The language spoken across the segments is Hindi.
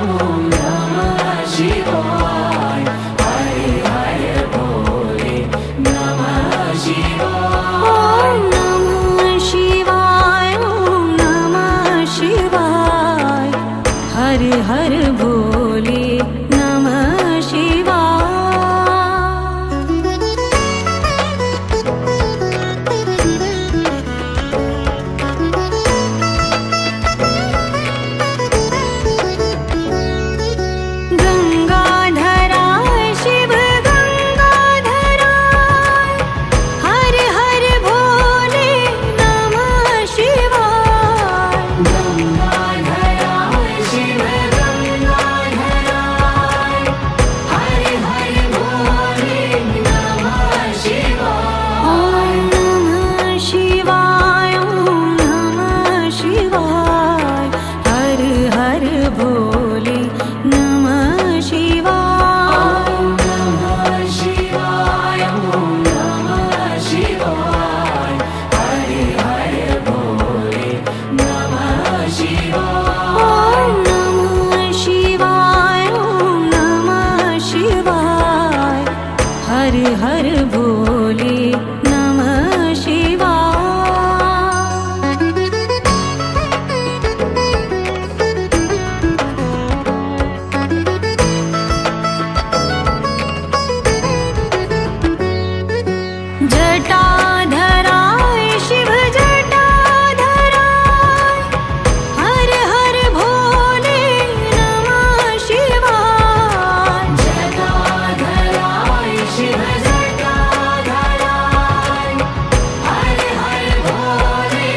Om Namah Shivaya. Hare Hare Bole Namah Shivaya. Om Namah Shivaya, Om Namah Shivaya. Har Har Bole Namah Shivaya. गंगाधराय Shiv गंगाधराय, हर हर भोले नमः शिवाय. Gangādharāya Shiva Gangādharāya. Hare Hare Bole Namah Shivaya. Om Namah Shivaya, Om Namah Shivaya. Har Har Bole Namah Shivaya. Om Namah Shivaya. Om Namah Shivaya. Hare Hare Bole Namah Shivaya. Om Namah Shivaya, Om Namah Shivaya. Har Har Bole Namah Shivaya. जटाधराय Shiv जटाधराय, हर हर भोले नमः शिवाय. Jatādharāya Shiva Jatādharāya. Hare Hare Bole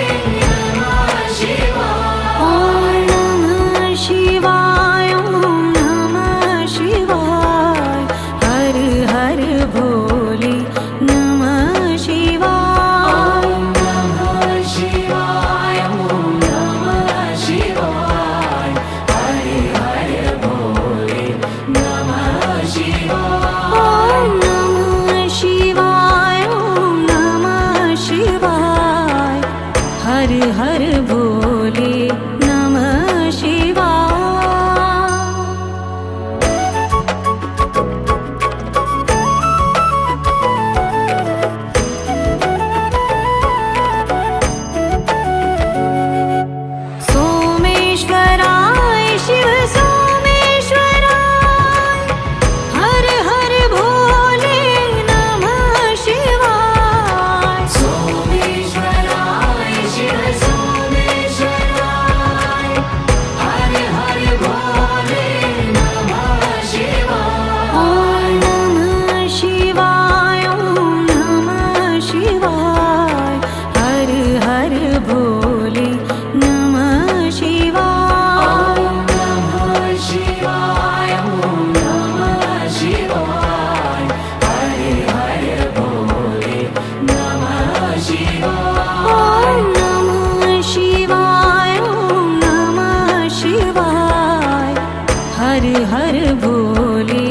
Namah Shivaya. Om Namah Shivaya, Om Namah Shivaya. Har Har Bole Namah Shivaya. Om Namah Shivaya. Om Namah Shivaya. Hare Hare Bole Namah Shivaya. Om Namah Shivaya, Om Namah Shivaya. Har Har Bole Namah Shivaya. सोमेश्वराय Shiv सोमेश्वराय, हर हर भोले नमः शिवाय. Someshwarāya Shiva Someshwarāya. Hare Hare Bole Namah Shivaya. Om Namah Shivaya, Om Namah Shivaya. Har Har Bole Namah Shivaya. Om Namah Shivaya. Om Namah Shivaya. Hare Hare Bole Namah Shivaya. Om Namah Shivaya, Om Namah Shivaya. Har Har Bole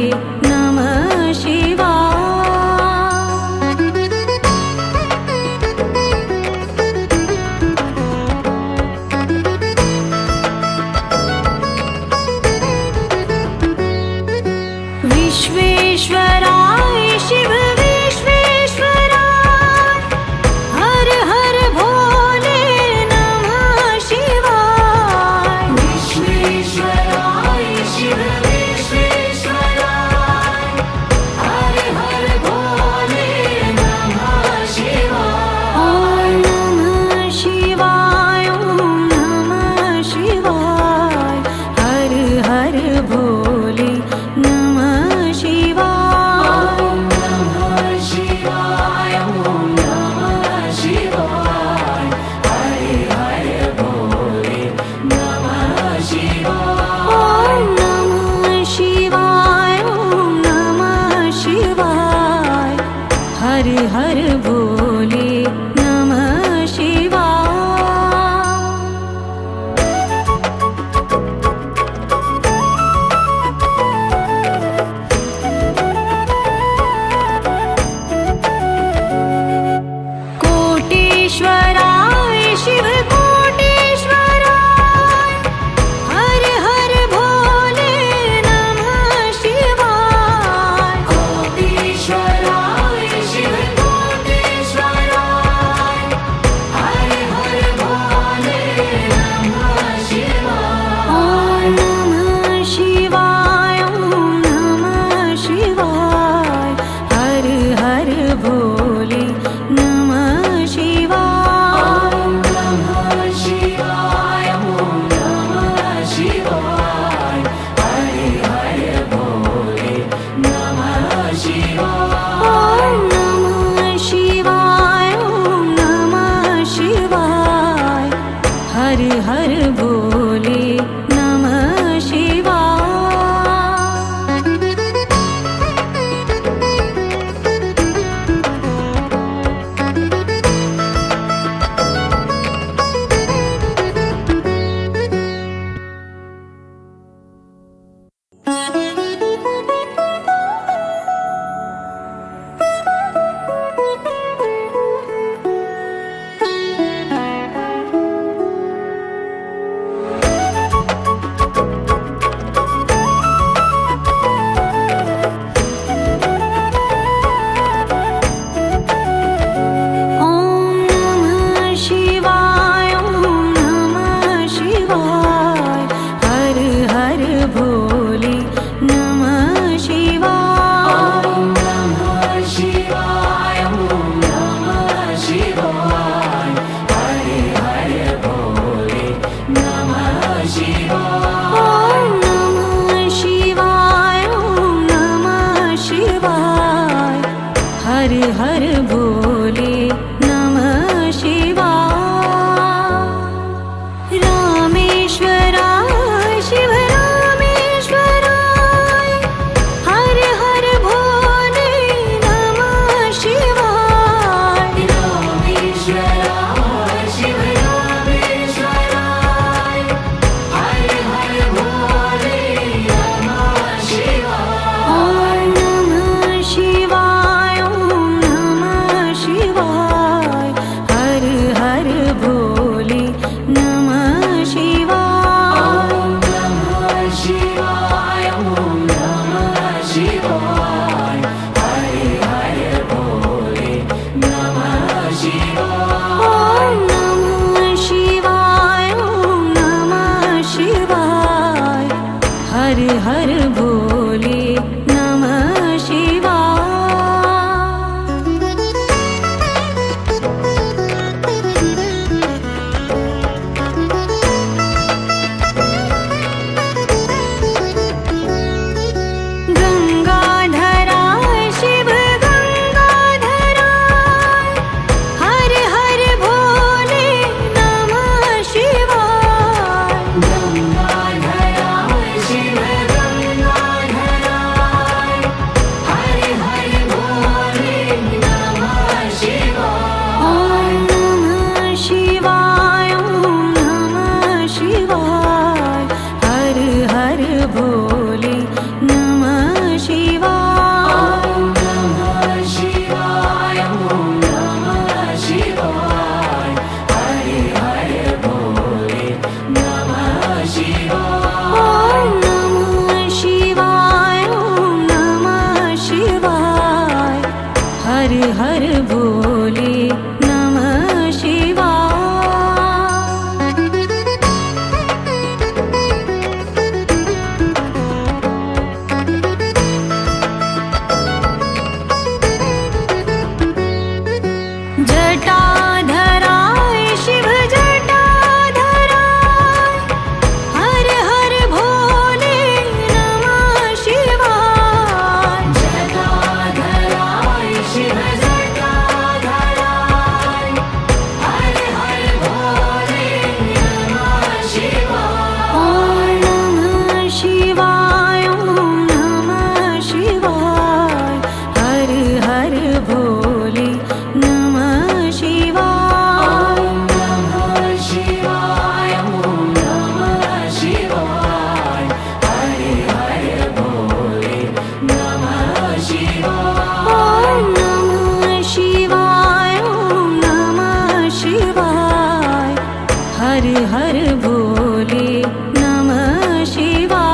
Namah Shivaya. Visvesvaraya Shiv Visvesvaraya, हर हर भोले नमः शिवाय. Vishveshwarāya Shiva Vishveshwarāya. हर भोले नमः शिवाय। रामेश्वराय शिव रामेश्वराय हर हर भोले नमः शिवाय। रामेश्वराय शिव रामेश्वराय हर हर भोले नमः शिवाय। ॐ नमः शिवाय ॐ नमः शिवाय हर हर भोले नमः शिवाय। ॐ नमः शिवाय ॐ नमः शिवाय हर हर भोले नमः शिवाय। ॐ नमः शिवाय ॐ नमः शिवाय हर हर भोले नमः शिवाय। गंगाधराय शिव गंगाधराय हर हर भोले नमः शिवाय। गंगाधराय शिव गंगाधराय हर हर भोले नमः शिवाय। ॐ नमः शिवाय ॐ नमः शिवाय हर हर भोले नमः शिवाय। ॐ नमः शिवाय ॐ नमः शिवाय हर हर भोले नमः शिवाय। ॐ नमः शिवाय ॐ नमः शिवाय हर हर भोले नमः शिवाय। जटाधराय शिव जटाधराय हर हर भोले नमः शिवाय। जटाधराय शिव जटाधराय हर हर भोले नमः शिवाय। ॐ नमः शिवाय ॐ नमः शिवाय हर हर भोले नमः शिवाय। ॐ नमः शिवाय ॐ नमः शिवाय हर हर भोले नमः शिवाय। ॐ नमः शिवाय ॐ नमः शिवाय हर हर भोले नमः शिवाय।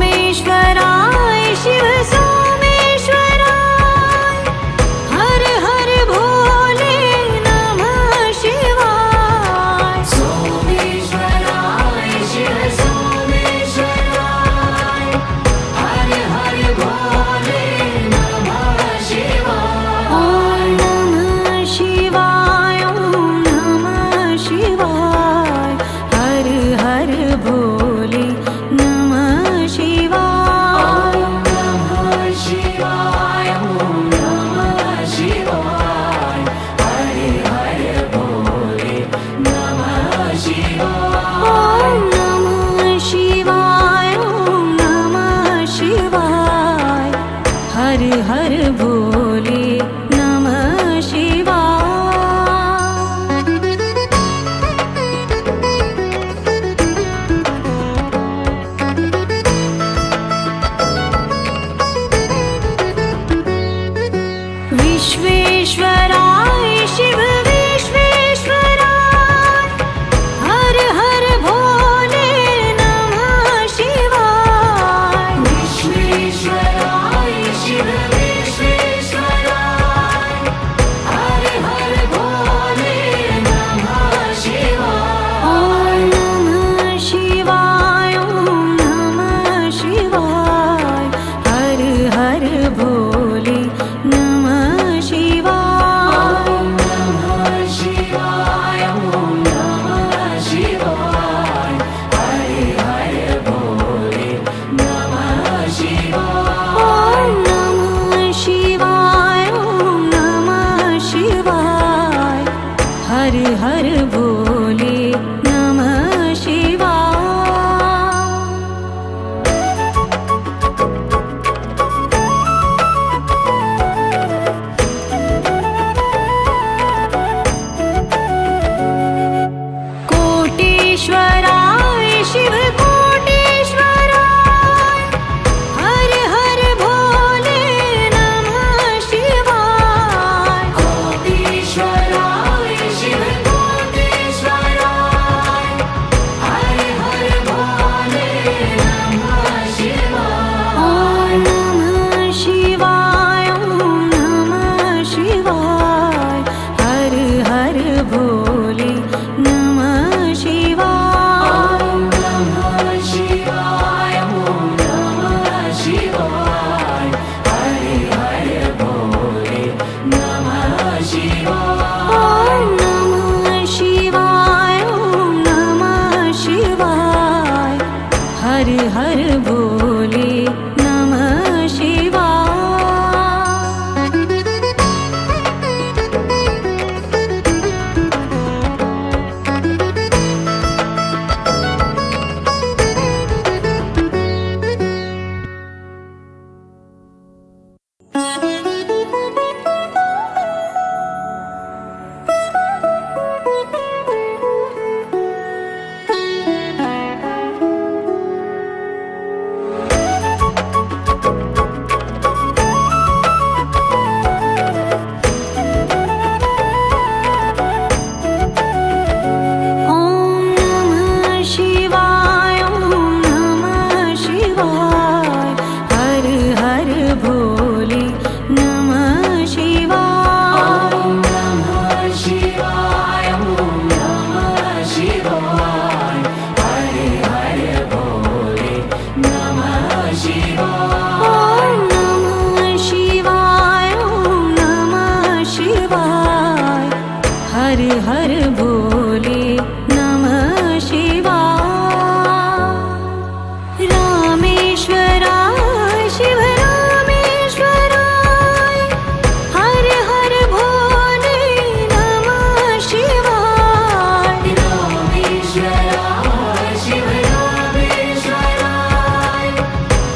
सोमेश्वराय शिव सोमेश्वराय हर हर भोले नमः शिवाय। सोमेश्वराय शिव सोमेश्वराय हर हर भोले नमः शिवाय। ॐ नमः शिवाय ॐ नमः शिवाय हर हर भोले नमः शिवाय। ॐ नमः शिवाय ॐ नमः शिवाय हर हर भोले नमः शिवाय। ॐ नमः शिवाय ॐ नमः शिवाय हर हर भोले नमः शिवाय। विश्वेश्वराय शिव विश्वेश्वराय हर हर भोले नमः शिवाय। विश्वेश्वराय शिव विश्वेश्वराय हर हर भोले नमः शिवाय। ॐ नमः शिवाय ॐ नमः शिवाय हर हर भोले नमः शिवाय। हर भोले नमः शिवाय। ॐ नमः शिवाय ॐ नमः शिवाय हरे हरे भोले नमः शिवाय। ॐ नमः शिवाय ॐ नमः शिवाय हर हर भोले नमः शिवाय। रामेश्वराय शिव रामेश्वराय हर हर भोले नमः शिवाय। रामेश्वराय शिव रामेश्वराय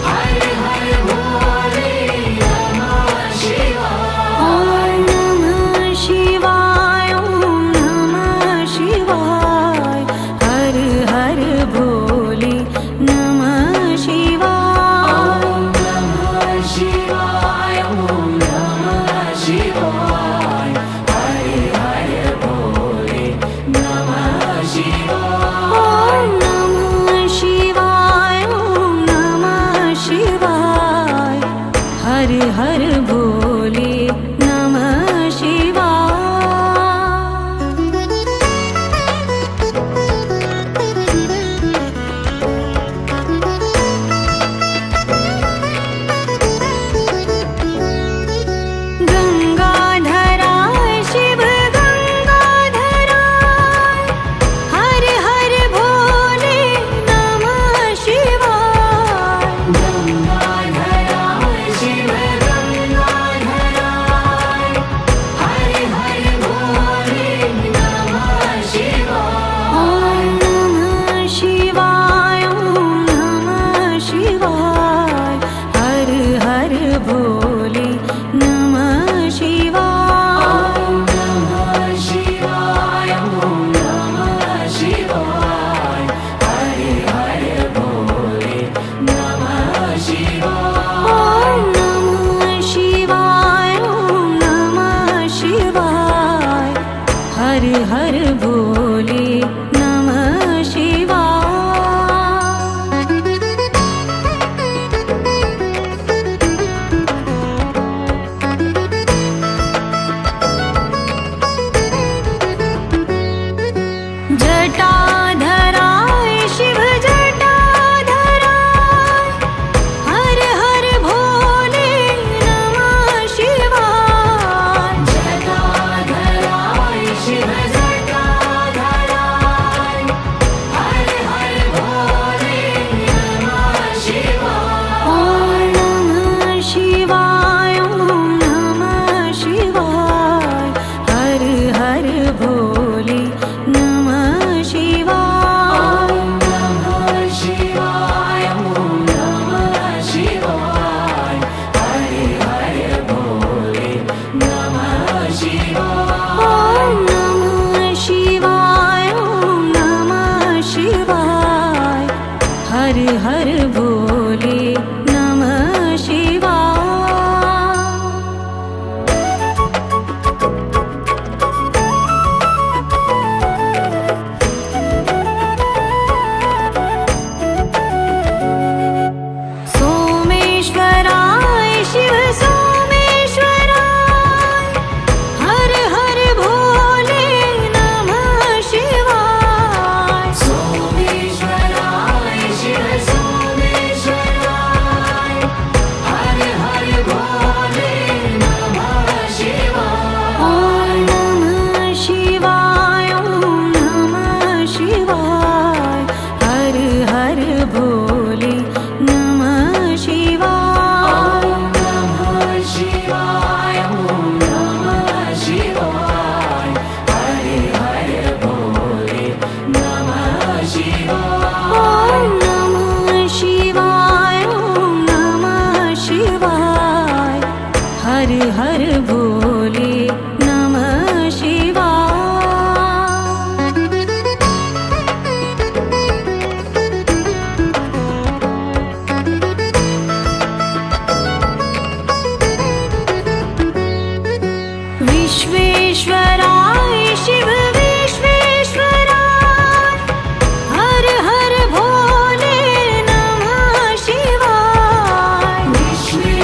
हरे हरे भोले नमः शिवाय। ॐ नमः शिवाय ॐ नमः शिवाय हर हर भोले नमः शिवाय। ॐ नमः शिवाय ॐ नमः शिवाय हरे हरे भोले नमः शिवाय। ॐ नमः शिवाय ॐ नमः शिवाय हर हर भोले नमः शिवाय। गंगाधराय शिव गंगाधराय हर हर भोले नमः शिवाय। गंगाधराय शिव गंगाधराय हरे हरे भोले नमः शिवाय। ॐ नमः शिवाय ॐ नमः शिवाय हर हर भोले नमः शिवाय। ॐ नमः शिवाय ॐ नमः शिवाय हरे हरे भोले नमः शिवाय। ॐ नमः शिवाय ॐ नमः शिवाय हर हर भोले नमः शिवाय। जटाधराय शिव जटाधराय हर हर भोले नमः शिवाय। जटाधराय शिव जटाधराय हरे हरे भोले नमः शिवाय। ॐ नमः शिवाय ॐ नमः शिवाय हर हर भोले नमः शिवाय। ॐ नमः शिवाय ॐ नमः शिवाय हरे हरे भोले नमः शिवाय। ॐ नमः शिवाय ॐ नमः शिवाय हर हर भोले नमः शिवाय। सोमेश्वराय शिव सोमेश्वराय हर हर भोले नमः शिवाय। सोमेश्वराय शिव सोमेश्वराय हरे हरे भोले नमः शिवाय। ॐ नमः शिवाय ॐ नमः शिवाय हर हर भोले नमः शिवाय। ॐ नमः शिवाय ॐ नमः शिवाय हरे हरे भोले नमः शिवाय। ॐ नमः शिवाय ॐ नमः शिवाय हर हर भोले नमः शिवाय। विश्वेश्वराय शिव विश्वेश्वराय हर हर भोले नमः शिवाय। विश्वेश्वराय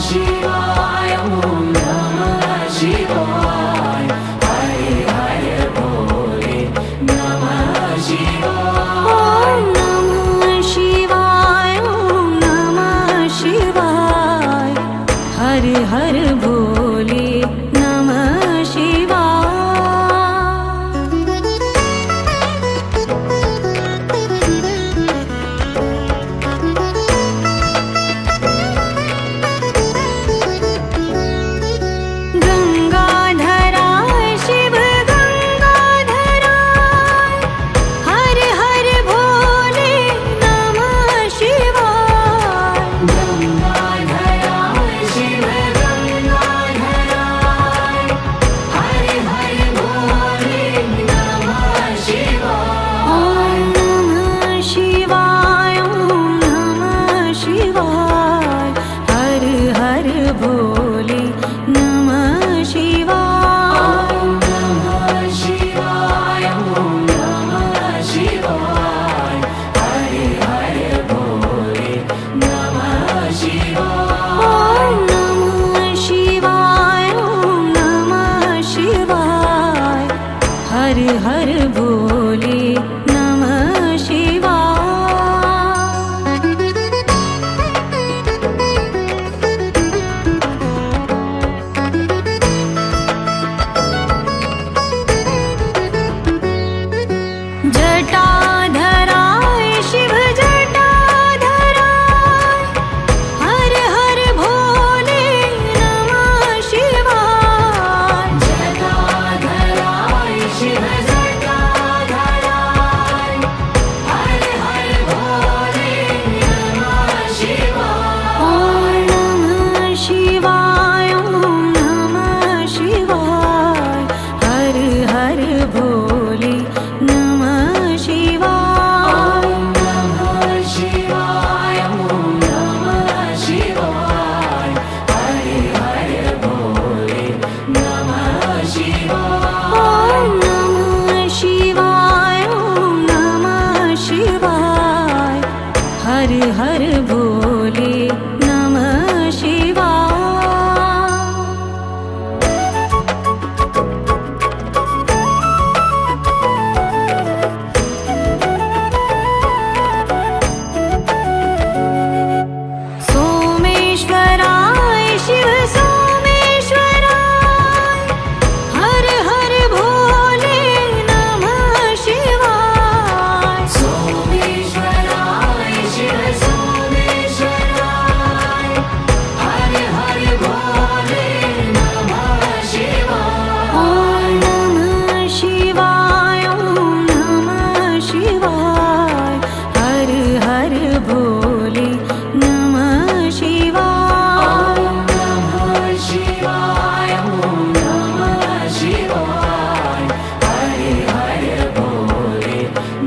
शिवाय ॐ नमः शिवाय हरे हरे भोले नमः शिवाय ॐ नमः शिवाय ॐ नमः शिवाय हर हर भोले नमः शिवाय गंगाधराय शिव गंगाधराय हर हर भोले नमः शिवाय गंगाधराय शिव गंगाधराय हरे हरे भोले नमः शिवाय ॐ नमः शिवाय ॐ नमः शिवाय हर हर भोले नमः शिवाय ॐ नमः शिवाय ॐ नमः शिवाय हरे हरे भोले नमः शिवाय ॐ नमः शिवाय ॐ नमः शिवाय हर हर भोले नमः शिवाय जटाधराय शिव जटाधराय हर हर भोले नमः शिवाय जटाधराय शिव जटाधराय हरे हरे भोले नमः शिवाय ॐ नमः शिवाय ॐ नमः शिवाय हर हर भोले नमः शिवाय ॐ नमः शिवाय ॐ नमः शिवाय हरे हरे भोले नमः शिवाय ॐ नमः शिवाय ॐ नमः शिवाय हर हर भोले नमः शिवाय सोमेश्वराय शिव सोमेश्वराय हर हर भोले नमः शिवाय सोमेश्वराय शिव सोमेश्वराय हरे हरे भोले नमः शिवाय ॐ नमः शिवाय ॐ नमः शिवाय हर हर भोले नमः शिवाय ॐ नमः शिवाय ॐ नमः शिवाय हरे हरे भोले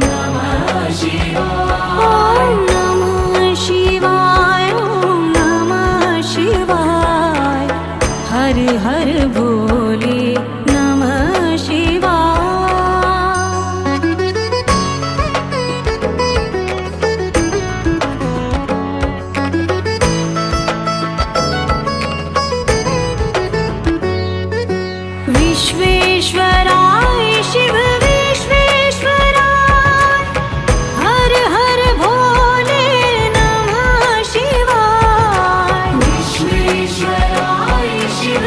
नमः शिवाय ॐ नमः शिवाय ॐ नमः शिवाय हर हर भोले नमः शिवाय विश्वेश्वराय शिव विश्वेश्वराय हर हर भोले नमः शिवाय विश्वेश्वराय शिव